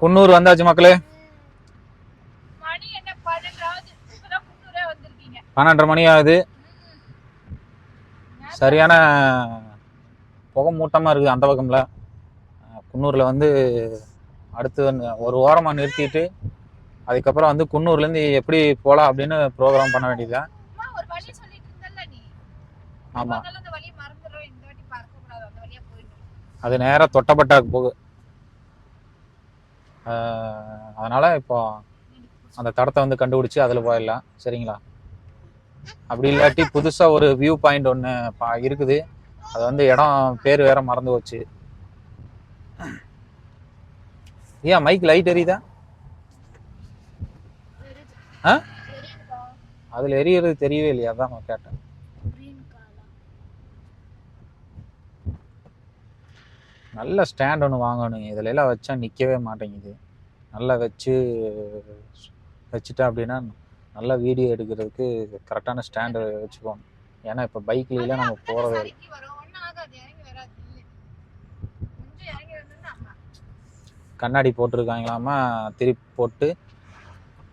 குன்னூர் வந்தாச்சு மக்களே. 12:30 மணி ஆகுது. சரியான புகை மூட்டமாக இருக்குது அந்த பக்கம்ல. குன்னூரில் வந்து அடுத்து ஒரு ஓரமாக நிறுத்திட்டு அதுக்கப்புறம் வந்து குன்னூர்லேருந்து எப்படி போகலாம் அப்படின்னு ப்ரோக்ராம் பண்ண வேண்டியதுதான். ஆமாம், அது நேராக தொட்டப்பட்டாக்கு போகுது. அதனால் இப்போ அந்த தடத்தை வந்து கண்டுபிடிச்சி அதில் போயிடலாம். சரிங்களா? அப்படி இல்லாட்டி புதுசாக ஒரு வியூ பாயிண்ட் ஒன்று இருக்குது. அது வந்து இடம் பேர் வேற மறந்து போச்சு. ஏன் மைக் லைட் எரியுதா? அதில் எரியறது தெரியவே இல்லையா? அதான் நான் கேட்டேன். நல்ல ஸ்டாண்ட் ஒன்று வாங்கணும். இதில் எல்லாம் வச்சா நிற்கவே மாட்டேங்குது. நல்லா வச்சுட்டா அப்படின்னா நல்லா வீடியோ எடுக்கிறதுக்கு கரெக்டான ஸ்டாண்டு வச்சுக்கோங்க. ஏன்னா இப்போ பைக்லாம் நம்ம போகிறதே கண்ணாடி போட்டிருக்காங்களாமா, திருப்பி போட்டு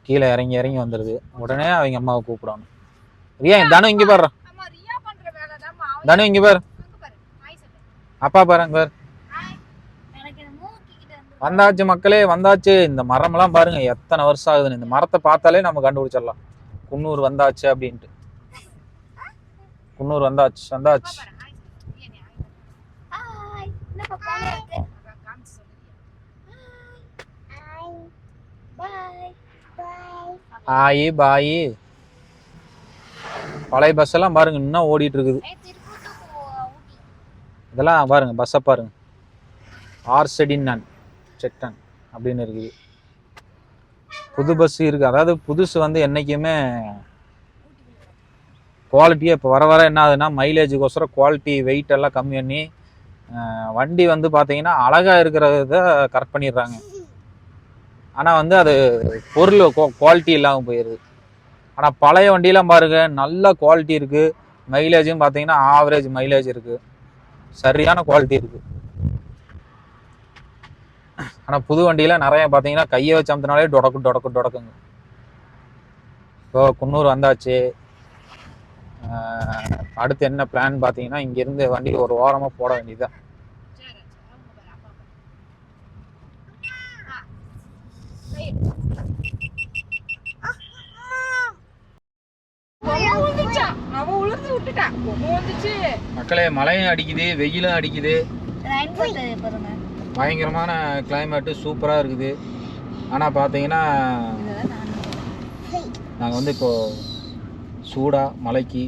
கீழே இறங்கி இறங்கி வந்துடுது. உடனே அவங்க அம்மாவை கூப்பிடணும். ரியா, தனு இங்கே பாரு, தனு இங்கே பாரு, அப்பா பாருங்க பாரு. வந்தாச்சு மக்களே, வந்தாச்சு. இந்த மரம்லாம் பாருங்க எத்தனை வருஷம் ஆகுதுன்னு. இந்த மரத்தை பார்த்தாலே நம்ம கண்டுபிடிச்சிடலாம் குன்னூர் வந்தாச்சு அப்படின்ட்டு. குன்னூர் வந்தாச்சு வந்தாச்சு. ஆயி பாயி. பழைய பஸ் எல்லாம் பாருங்க இன்னும் ஓடிட்டு இருக்குது. இதெல்லாம் பாருங்க, பஸ்ஸை பாருங்க, ஆர்செடின் செட்டன் அப்படின்னு இருக்குது. புது பஸ் இருக்குது. அதாவது புதுசு வந்து என்றைக்குமே குவாலிட்டியாக இப்போ வர வர என்ன ஆகுதுன்னா மைலேஜுக்கோசரம் குவாலிட்டி வெயிட் எல்லாம் கம்மி பண்ணி வண்டி வந்து பார்த்தீங்கன்னா அழகாக இருக்கிறத கரெக்ட் பண்ணிடுறாங்க. ஆனால் வந்து அது பொருள் குவாலிட்டி இல்லாமல் போயிடுது. ஆனால் பழைய வண்டியெலாம் பாருங்க நல்ல குவாலிட்டி இருக்குது. மைலேஜும் பார்த்தீங்கன்னா ஆவரேஜ் மைலேஜ் இருக்குது, சரியான குவாலிட்டி இருக்குது. ஆனால் புது வண்டியில் நிறைய பார்த்தீங்கன்னா கையை வச்சு அமுத்தினாலே டொடக்குங்க. இப்போ குன்னூர் வந்தாச்சு. அடுத்து என்ன பிளான் பார்த்தீங்கன்னா இங்கேருந்து வண்டி ஒரு ஓரமாக போட வேண்டியதுதான். மக்களே, மழையும் அடிக்குது, வெயிலும் அடிக்குது. பயங்கரமான கிளைமேட்டு சூப்பராக இருக்குது. ஆனால் பார்த்தீங்கன்னா நாங்கள் வந்து இப்போது சூடாக மலைக்கு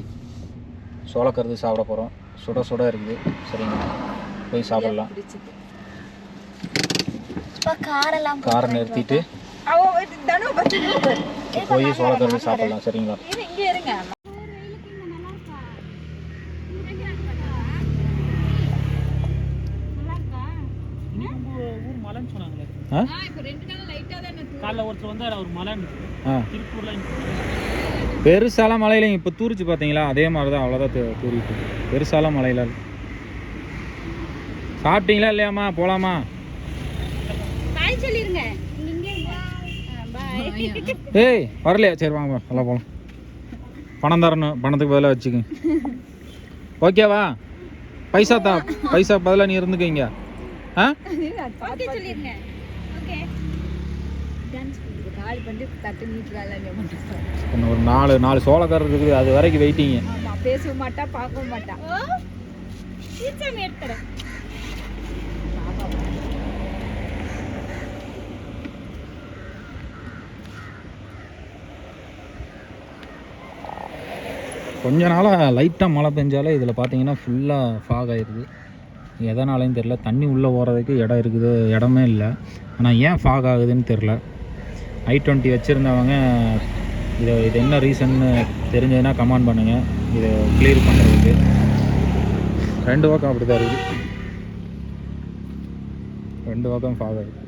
சோளக்கருது சாப்பிட போகிறோம். சுட இருக்குது. சரிங்களா? போய் சாப்பிடலாம். காரை நிறுத்திட்டு போய் சோளக்கருது சாப்பிடலாம். சரிங்களா? பெருசாலாம் மலையில இப்போ தூரிச்சு பார்த்தீங்களா? அதே மாதிரி தான், அவ்வளோதான் தூரிட்டு. பெருசாலாம் மலையில சாப்பிட்டீங்களா இல்லையாம்மா? போகலாமா? ஏய் வரலையா? சரி வாங்க, நல்லா போகலாம். பணம் தரணும், பணத்துக்கு பதிலாக வச்சுக்கோங்க. ஓகேவா? பைசா பதிலாக நீ இருந்துக்கீங்க. ஒரு 4 சோளக்காரர் இருக்குது. அது வரைக்கும் வெயிட்டிங்க. பேச மாட்டா, பார்க்க மாட்டா. கொஞ்ச நாளாக லைட்டாக மழை பெஞ்சாலே இதில் பார்த்தீங்கன்னா ஃபுல்லாக ஃபாக் ஆயிடுது. எதனாலேன்னு தெரில. தண்ணி உள்ளே போகிறதுக்கு இடம் இருக்குது, இடமே இல்லை. ஆனால் ஏன் ஃபாக் ஆகுதுன்னு தெரில. i20 வச்சுருந்தவங்க இது என்ன ரீசன்னு தெரிஞ்சதுன்னா கமெண்ட் பண்ணுங்கள். இதை கிளியர் பண்ணுறதுக்கு. 2 பக்கம் அப்படி தான் இருக்குது. 2 பக்கம் ஃபாக் ஆகுது.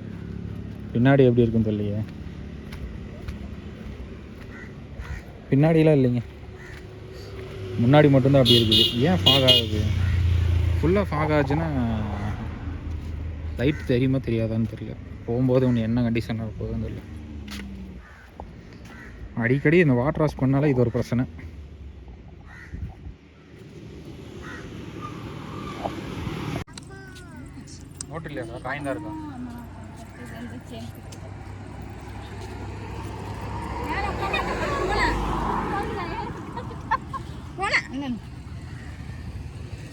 பின்னாடி எப்படி இருக்குன்னு தெரியலையே. பின்னாடிலாம் இல்லைங்க, முன்னாடி மட்டும்தான் அப்படி இருக்குது. ஏன் ஃபாக் ஆகுது? ஃபுல்லாக ஃபாக் ஆச்சுன்னா லைட் தெரியுமா தெரியாதான்னு தெரியல. போகும்போது ஒன்று என்ன கண்டிஷனாக போகுதுன்னு தெரியல. அடிக்கடி இந்த வாட்டர் வாஷ் பண்ணாலே இது ஒரு பிரச்சனை. நோட்டு இல்லையா? காயின் தான் இருக்கும்.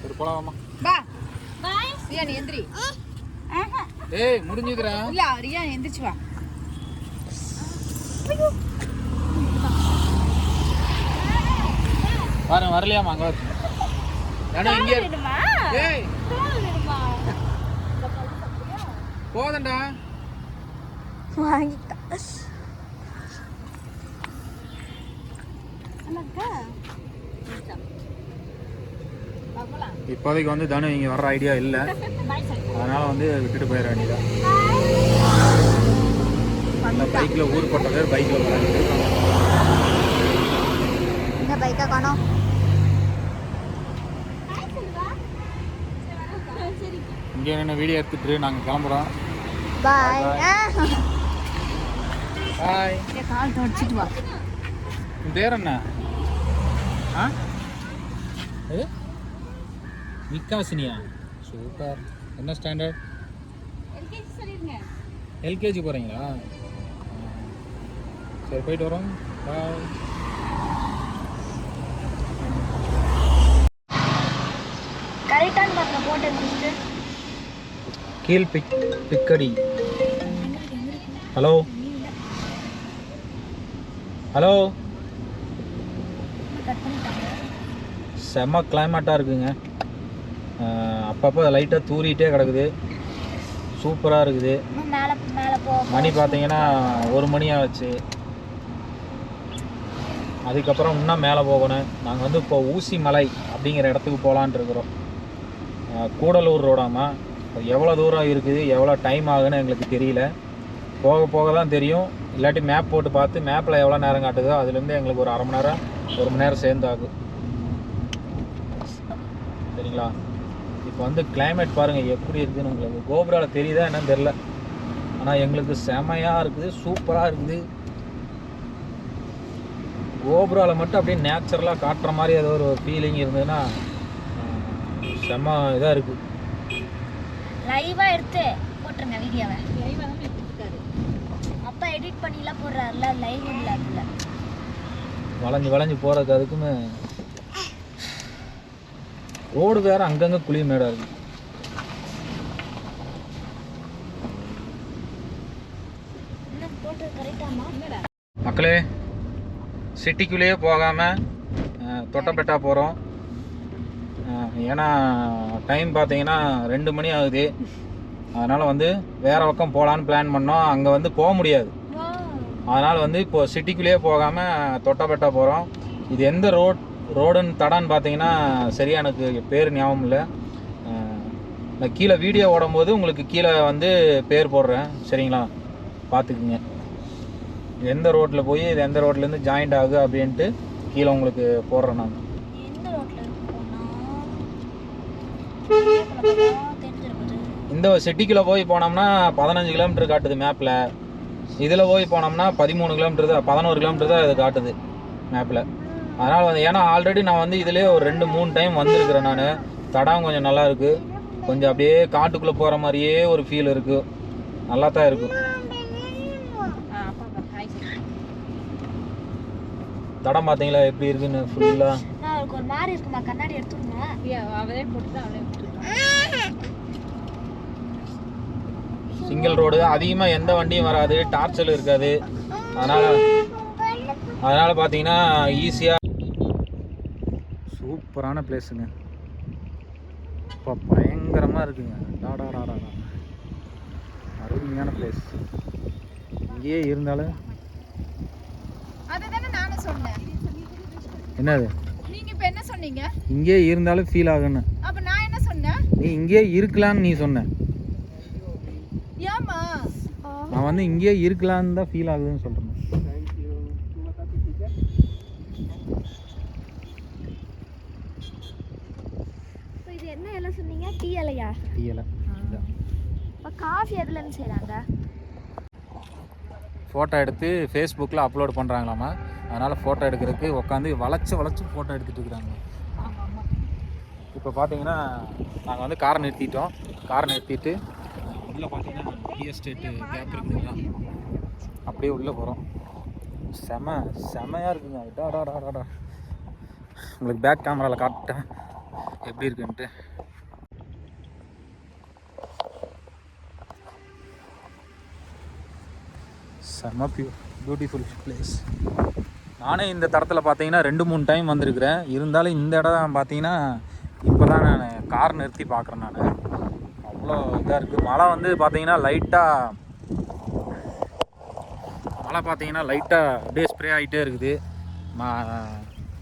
சரி போலாமா? பா பாய் ரியா நீ எந்திரி. ஏய் முடிஞ்சதுடா. இல்ல ரியா எந்திரிச்சு வா. பாரு வரலையாமா அங்க வா. நானே இங்க வேணுமா? ஏய் தோல் வேணுமா? போதண்டா. வாங்கிட்டா. அண்ணா இப்போதைக்கு வந்து தனு இங்கே வர்ற ஐடியா இல்லை, அதனால் வந்து விட்டுட்டு போயிட வேண்டியதான். அந்த பைக்கில் ஊர் போட்ட பேர் பைக்கில் போகிறாங்க. இந்த பைக்கை காணோம். இங்கே நின்று வீடியோ எடுத்துட்டு நாங்கள் கிளம்புறோம். பாய் பாய். கால் தொடச்சிட்டு வா. உன் பேர் என்ன? ஆ இது விகாசினியா? சூப்பர். என்ன ஸ்டாண்டர்ட்? எல்கேஜி போகிறீங்களா? சரி போயிட்டு வரோம். பாய். கரெக்டான பக்கத்துல போட்டு கீழ் பிக்கடி. Hello hello. செம்ம கிளைமேட்டாக இருக்குங்க. அப்பப்போ லைட்டாக தூரிகிட்டே கிடக்குது. சூப்பராக இருக்குது. மணி பார்த்தீங்கன்னா 1 மணி ஆச்சு. அதுக்கப்புறம் இன்னும் மேலே போகணும். நாங்கள் வந்து இப்போ ஊசி மலை அப்படிங்கிற இடத்துக்கு போகலான்ட்டு இருக்கிறோம். கூடலூர் ரோடாமா. அது எவ்வளோ தூரம் இருக்குது, எவ்வளோ டைம் ஆகுன்னு எங்களுக்கு தெரியல. போக போக தான் தெரியும். இல்லாட்டி மேப் போட்டு பார்த்து மேப்பில் எவ்வளோ நேரம் காட்டுதோ அதுலேருந்து எங்களுக்கு ஒரு அரை மணி நேரம் 1 மணி நேரம் சேர்ந்து ஆகும். சரிங்களா? இப்போ வந்து கிளைமேட் பாருங்கள் எப்படி இருக்குதுன்னு உங்களுக்கு கோபுராவில் தெரியுதா என்னன்னு தெரில. ஆனால் எங்களுக்கு செமையாக இருக்குது, சூப்பராக இருக்குது. கோபுராவில் மட்டும் அப்படியே நேச்சுரலாக காட்டுற மாதிரி ஏதோ ஒரு ஃபீலிங் இருந்ததுன்னா செம்ம இதாக இருக்குது. லைவாக எடுத்து போட்டுருங்க வீடியோவை. லைவாக தான் எடுத்துருக்காரு. அப்பா எடிட் பண்ணிலாம் போடுறாருல, லைவ் இல்லை. அதில் வளைஞ்சு வளைஞ்சு போகிறதுக்கு அதுக்குமே ரோடு வேறு அங்கங்கே குழி மேடாக இருக்குது. மக்களே, சிட்டிக்குள்ளேயே போகாமல் தொட்டபெட்டா போகிறோம். ஏன்னா டைம் பார்த்தீங்கன்னா 2 மணி ஆகுது. அதனால் வந்து வேறு பக்கம் போகலான்னு பிளான் பண்ணோம். அங்கே வந்து போக முடியாது. அதனால் வந்து இப்போது சிட்டிக்குள்ளேயே போகாமல் தொட்டபெட்டா போகிறோம். இது எந்த ரோடுன்னு தடான்னு பார்த்தீங்கன்னா சரியாக எனக்கு பேர் ஞாபகம் இல்லை. நான் கீழே வீடியோ ஓடும்போது உங்களுக்கு கீழே வந்து பேர் போடுறேன். சரிங்களா? பார்த்துக்குங்க. எந்த ரோட்டில் போய் இது எந்த ரோட்லேருந்து ஜாயிண்ட் ஆகுது அப்படின்ட்டு கீழே உங்களுக்கு போடுறேன். நான் இந்த சிட்டிக்குள்ளே போய் போனோம்னா 15 கிலோமீட்டர் காட்டுது மேப்பில். இதில் போய் போனோம்னா 13 கிலோமீட்டர் தான், 11 கிலோமீட்டர் தான் இது காட்டுது மேப்பில். அதனால் வந்து ஏன்னா ஆல்ரெடி நான் வந்து இதிலே ஒரு 2-3 டைம் வந்திருக்கிறேன். நான் தடம் கொஞ்சம் நல்லா இருக்குது. கொஞ்சம் அப்படியே காட்டுக்குள்ளே போகிற மாதிரியே ஒரு ஃபீல் இருக்குது. நல்லா தான் இருக்குது. தடம் பார்த்தீங்களா எப்படி இருக்குன்னு ஃபுல்லாக. ஒரு மாதிரி இருக்குமா? கண்ணாடி எடுத்துக்கோங்க. அவரே போட்டு தான் அவளே சிங்கிள் ரோடு, அதிகமாக எந்த வண்டியும் வராது, டார்ச்சல் இருக்காது. அதனால் பார்த்தீங்கன்னா ஈஸியாக. சூப்பரான பிளேஸுங்க. இப்போ பயங்கரமாக இருக்குங்க. டாடாடாடா அருமையான பிளேஸ். இங்கேயே இருந்தாலும் அதுதானே நானும் சொன்னேன். என்னது நீங்க இப்ப என்ன சொன்னீங்க? இங்கே இருந்தாலும் ஃபீல் ஆகுன்னு. அப்ப நான் என்ன சொன்னேன்? நீ இங்கே இருக்கலாம்னு நீ சொன்ன. ஏமா நான் வந்து இங்கே இருக்கலாம்னு தான் ஃபீல் ஆகுதுன்னு சொல்கிறேன். இது என்ன இலை சொன்னீங்க? டீ இலையா? டீ இலை. காஃபி எதுலேருந்து செய்கிறாங்க? ஃபோட்டோ எடுத்து ஃபேஸ்புக்கில் அப்லோட் பண்ணுறாங்களாமா. அதனால் ஃபோட்டோ எடுக்கிறதுக்கு உட்காந்து வளைச்சி ஃபோட்டோ எடுத்துகிட்டு இருக்கிறாங்க. இப்போ பார்த்தீங்கன்னா நாங்கள் வந்து காரை நிறுத்திட்டோம். காரை நிறுத்திட்டு உள்ளே பார்த்தீங்கன்னா டீ எஸ்டேட்டு கேப் இருக்குதுங்களா, அப்படியே உள்ளே போகிறோம். செமையாக இருக்குங்க. டாடா உங்களுக்கு பேக் கேமராவில் காட்டேன் எப்படி இருக்குன்ட்டு. செம்ம பியூட்டிஃபுல் பிளேஸ். நானே இந்த தடத்தில் பார்த்தீங்கன்னா 2-3 டைம் வந்திருக்கிறேன். இருந்தாலும் இந்த இடம் பார்த்தீங்கன்னா இப்போ தான் நான் கார் நிறுத்தி பார்க்குறேன். நான் அவ்வளோ இதாக இருக்குது. மழை வந்து பார்த்தீங்கன்னா லைட்டாக அப்படியே ஸ்ப்ரே ஆகிட்டே இருக்குது.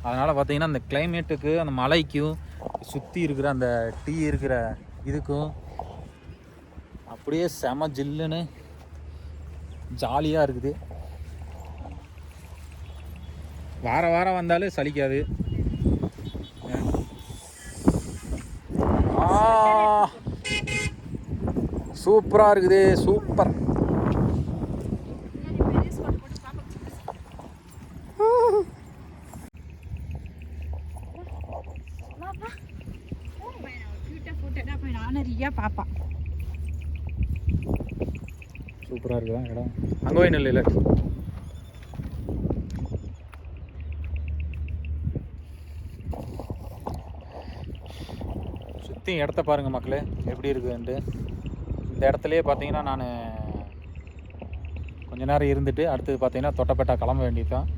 அதனால் பார்த்தீங்கன்னா அந்த கிளைமேட்டுக்கு அந்த மலைக்கும் சுற்றி இருக்கிற அந்த டீ இருக்கிற இதுக்கும் அப்படியே செம ஜில்லுன்னு ஜாலியாக இருக்குது. வாரம் வந்தாலும் சலிக்காது. சூப்பராக இருக்குது. சூப்பர். சூப்பராக இருக்குதான் இடம். அங்கே போய் இல்லை சுற்றி இடத்த பாருங்கள் மக்களே எப்படி இருக்குதுன்ட்டு. இந்த இடத்துலையே பார்த்தீங்கன்னா நான் கொஞ்ச நேரம் இருந்துட்டு அடுத்தது பார்த்தீங்கன்னா தொட்டப்பேட்டா கிளம்ப வேண்டியது தான்.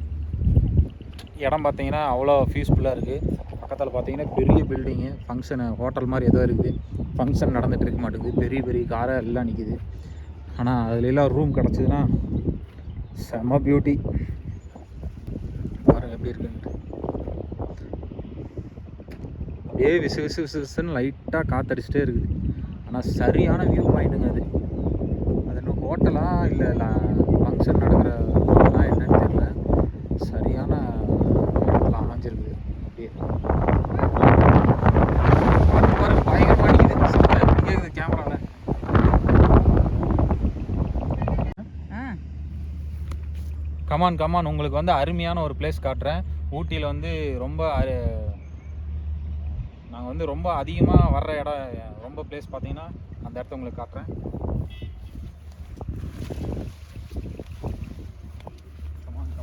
இடம் பார்த்தீங்கன்னா அவ்வளோ பீஸ்ஃபுல்லாக இருக்குது. பக்கத்தில் பார்த்தீங்கன்னா பெரிய பில்டிங்கு, ஃபங்க்ஷனு ஹோட்டல் மாதிரி ஏதோ இருக்குது. ஃபங்க்ஷன் நடந்துகிட்டு இருக்க மாட்டேங்குது. பெரிய காரை எல்லாம் நிற்கிது. ஆனால் அதுலெல்லாம் ரூம் கிடச்சிதுன்னா செம்ம பியூட்டி. பாருங்கள் எப்படி இருக்குன்ட்டு. அப்படியே விசுன்னு லைட்டாக காற்றடிச்சிட்டே இருக்குது. ஆனால் சரியான வியூ பாயிண்ட்டுங்க அது. அது இன்னும் ஹோட்டலா இல்லை ஃபங்க்ஷன் நடக்கிற என்னன்னு தெரியல. சரியான ஹோட்டலாக அமைஞ்சிருக்குது. அப்படியே பாருங்க பயங்கரமாக அடிக்குது. சத்தம் எப்படி கேட்குது கேமராவில். கமான் உங்களுக்கு வந்து அருமையான ஒரு பிளேஸ் காட்டுறேன். ஊட்டியில் வந்து நாங்கள் வந்து ரொம்ப அதிகமாக வர்ற இடம் ரொம்ப பிளேஸ் பார்த்தீங்கன்னா அந்த இடத்த உங்களுக்கு காட்டுறேன். கமான்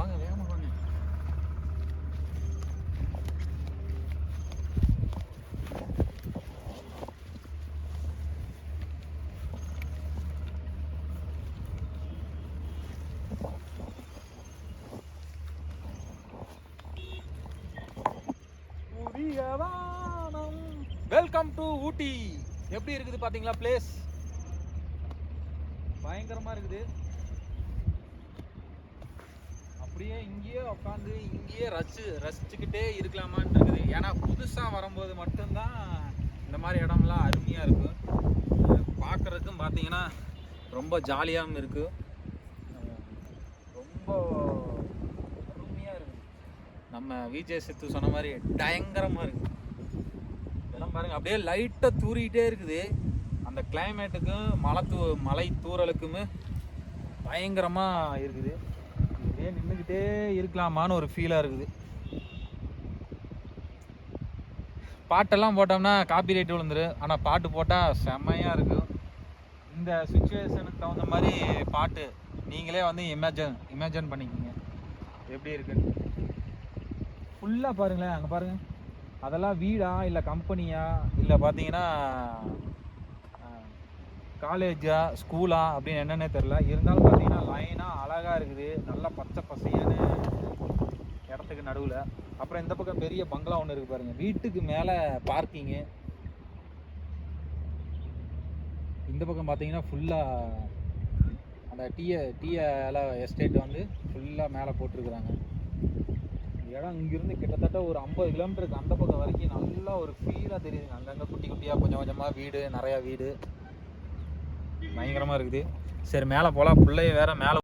வாங்க வேகமாக வாங்க. வெல்கம் டு ஊட்டி. எப்படி இருக்குது பார்த்தீங்களா பிளேஸ்? பயங்கரமாக இருக்குது. அப்படியே இங்கேயே உட்காந்து இங்கேயே ரசிச்சுக்கிட்டே இருக்கலாமான்னு இருக்குது. ஏன்னா புதுசாக வரும்போது மட்டும்தான் இந்த மாதிரி இடம்லாம் அருமையாக இருக்கும். பார்க்குறதுக்கும் பார்த்தீங்கன்னா ரொம்ப ஜாலியாகவும் இருக்குது. ரொம்ப அருமையாக இருக்குது. நம்ம விஜய் சித்து சொன்ன மாதிரி பயங்கரமாக இருக்குது இடம். பாருங்கள் அப்படியே லைட்டாக தூறிக்கிட்டே இருக்குது. அந்த கிளைமேட்டுக்கும் மலை தூறலுக்குமே பயங்கரமாக இருக்குது. அப்படியே நின்றுக்கிட்டே இருக்கலாமான்னு ஒரு ஃபீலாக இருக்குது. பாட்டெல்லாம் போட்டோம்னா காப்பி ரைட் விழுந்துடும். ஆனால் பாட்டு போட்டால் செம்மையாக இருக்கும். இந்த சுச்சுவேஷனுக்கு தகுந்த மாதிரி பாட்டு நீங்களே வந்து இமேஜின் பண்ணிக்கிங்க எப்படி இருக்குன்னு. ஃபுல்லாக பாருங்களேன். அங்கே பாருங்கள், அதெல்லாம் வீடா இல்லை கம்பெனியா இல்லை பார்த்தீங்கன்னா காலேஜா ஸ்கூலா அப்படின்னு என்னன்னே தெரில. இருந்தாலும் பார்த்தீங்கன்னா லைனாக அழகாக இருக்குது. நல்லா பச்சை பசையான இடத்துக்கு நடுவில். அப்புறம் இந்த பக்கம் பெரிய பங்களா ஒன்று இருக்குது பாருங்கள். வீட்டுக்கு மேலே பார்க்கிங்கு. இந்த பக்கம் பார்த்தீங்கன்னா ஃபுல்லாக அந்த டீ எஸ்டேட் வந்து ஃபுல்லாக மேலே போட்டிருக்குறாங்க. இடம் இங்கிருந்து கிட்டத்தட்ட ஒரு 50 கிலோமீட்டருக்கு அந்த பக்கம் வரைக்கும் நல்லா ஒரு ஃபீலாக தெரியுதுங்க. அங்கங்கே குட்டியாக கொஞ்சமாக வீடு, நிறையா வீடு பயங்கரமாக இருக்குது. சரி மேலே போகலாம். பிள்ளைய வேறு மேலே